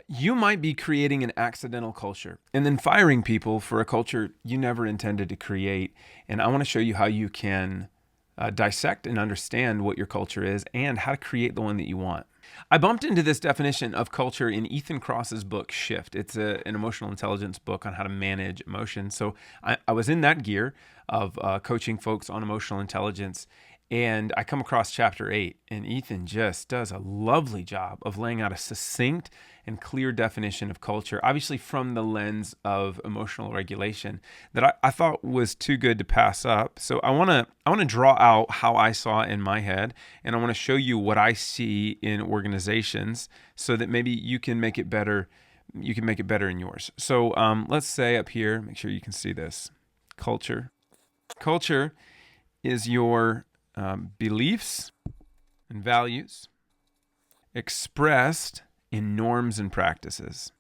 You might be creating an accidental culture and then firing people for a culture you never intended to create. And I want to show you how you can dissect and understand what your culture is and how to create the one that you want. I bumped into this definition of culture in Ethan Kross's book, Shift. It's an emotional intelligence book on how to manage emotions. So I was in that gear of coaching folks on emotional intelligence. And I come across chapter 8, and Ethan just does a lovely job of laying out a succinct and clear definition of culture, obviously from the lens of emotional regulation, that I thought was too good to pass up. So I wanna draw out how I saw it in my head, and I want to show you what I see in organizations, so that maybe you can make it better. You can make it better in yours. So let's say up here, make sure you can see this: culture. Culture is your beliefs and values expressed in norms and practices.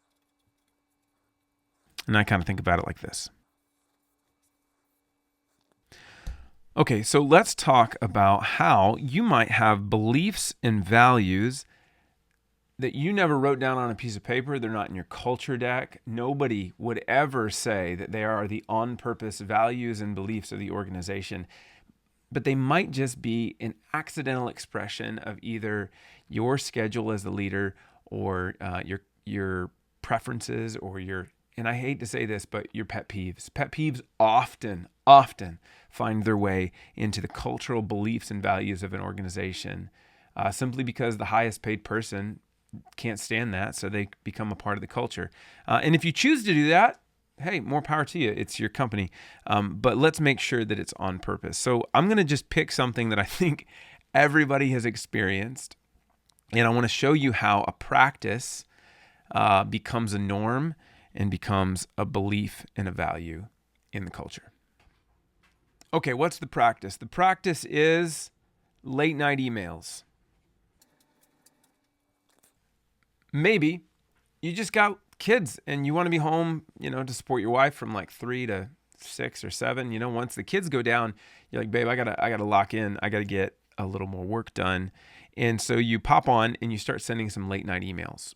And I kind of think about it like this. Okay, so let's talk about how you might have beliefs and values that you never wrote down on a piece of paper. They're not in your culture deck. Nobody would ever say that they are the on purpose values and beliefs of the organization, but they might just be an accidental expression of either your schedule as the leader, or your preferences, or your, and I hate to say this, but your pet peeves. Pet peeves often find their way into the cultural beliefs and values of an organization, simply because the highest paid person can't stand that, so they become a part of the culture. And if you choose to do that, hey, more power to you. It's your company. But let's make sure that it's on purpose. So I'm going to just pick something that I think everybody has experienced, and I want to show you how a practice becomes a norm and becomes a belief and a value in the culture. Okay, what's the practice? The practice is late night emails. Maybe you just got kids and you want to be home, to support your wife from like 3 to 6 or 7. Once the kids go down, you're like, babe, I gotta lock in. I gotta get a little more work done. And so you pop on and you start sending some late night emails.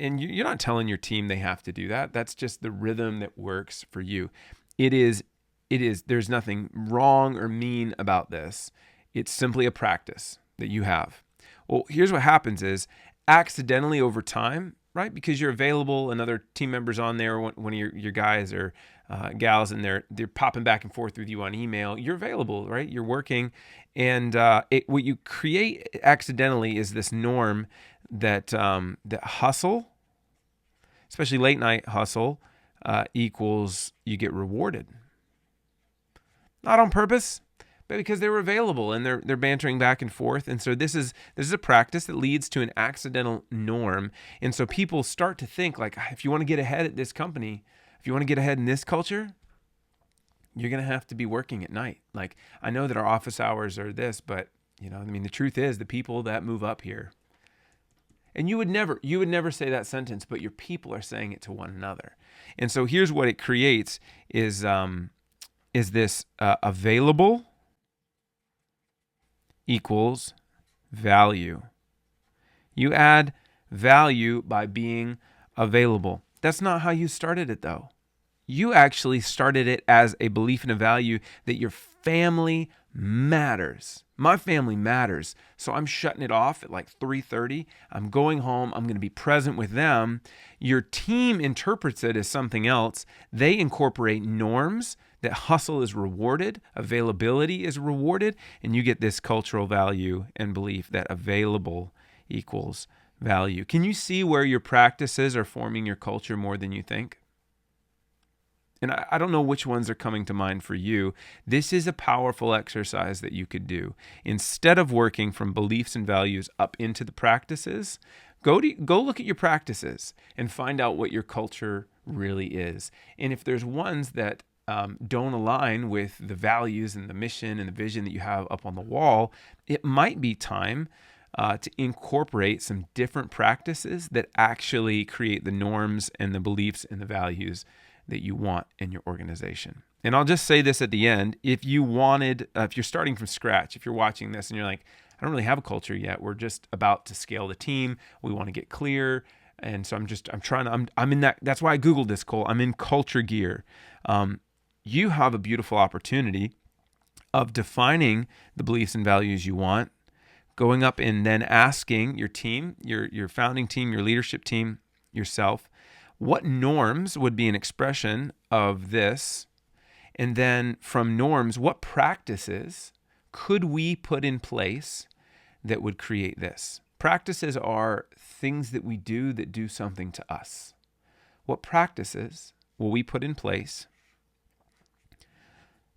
And you're not telling your team they have to do that. That's just the rhythm that works for you. It is, there's nothing wrong or mean about this. It's simply a practice that you have. Well, here's what happens is, accidentally over time, right? Because you're available and other team members on there, one of your guys or gals, and they're popping back and forth with you on email. You're available, right? You're working. And what you create accidentally is this norm that hustle, especially late night hustle, equals you get rewarded. Not on purpose, but because they were available and they're bantering back and forth. And so this is a practice that leads to an accidental norm. And so people start to think like, if you want to get ahead at this company, if you want to get ahead in this culture, you're going to have to be working at night. Like, I know that our office hours are this, but the truth is the people that move up here, and you would never say that sentence, but your people are saying it to one another. And so here's what it creates is this available equals value. You add value by being available. That's not how you started it, though. You actually started it as a belief and a value that your family matters. My family matters. So I'm shutting it off at like 3:30. I'm going home. I'm going to be present with them. Your team interprets it as something else. They incorporate norms that hustle is rewarded, availability is rewarded, and you get this cultural value and belief that available equals value. Can you see where your practices are forming your culture more than you think? And I don't know which ones are coming to mind for you. This is a powerful exercise that you could do. Instead of working from beliefs and values up into the practices, go look at your practices and find out what your culture really is. And if there's ones that don't align with the values and the mission and the vision that you have up on the wall, it might be time to incorporate some different practices that actually create the norms and the beliefs and the values that you want in your organization. And I'll just say this at the end: if you're starting from scratch, if you're watching this and you're like, I don't really have a culture yet, we're just about to scale the team, we want to get clear, And so I'm in that. That's why I Googled this, Cole. I'm in culture gear. You have a beautiful opportunity of defining the beliefs and values you want, going up and then asking your team, your founding team, your leadership team, yourself, what norms would be an expression of this? And then from norms, what practices could we put in place that would create this? Practices are things that we do that do something to us. What practices will we put in place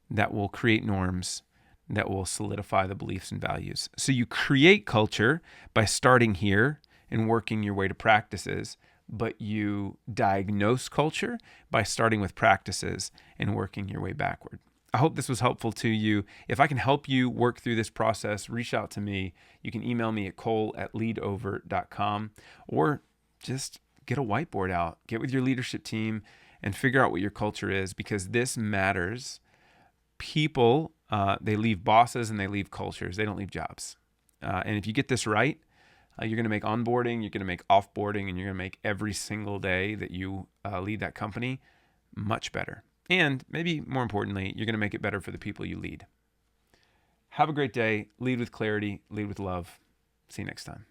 that will create norms that will solidify the beliefs and values? So you create culture by starting here and working your way to practices, but you diagnose culture by starting with practices and working your way backward. I hope this was helpful to you. If I can help you work through this process, reach out to me. You can email me at cole@leadovert.com, or just get a whiteboard out, get with your leadership team and figure out what your culture is, because this matters. People, they leave bosses and they leave cultures. They don't leave jobs. And if you get this right, you're going to make onboarding, you're going to make offboarding, and you're going to make every single day that you lead that company much better. And maybe more importantly, you're going to make it better for the people you lead. Have a great day. Lead with clarity. Lead with love. See you next time.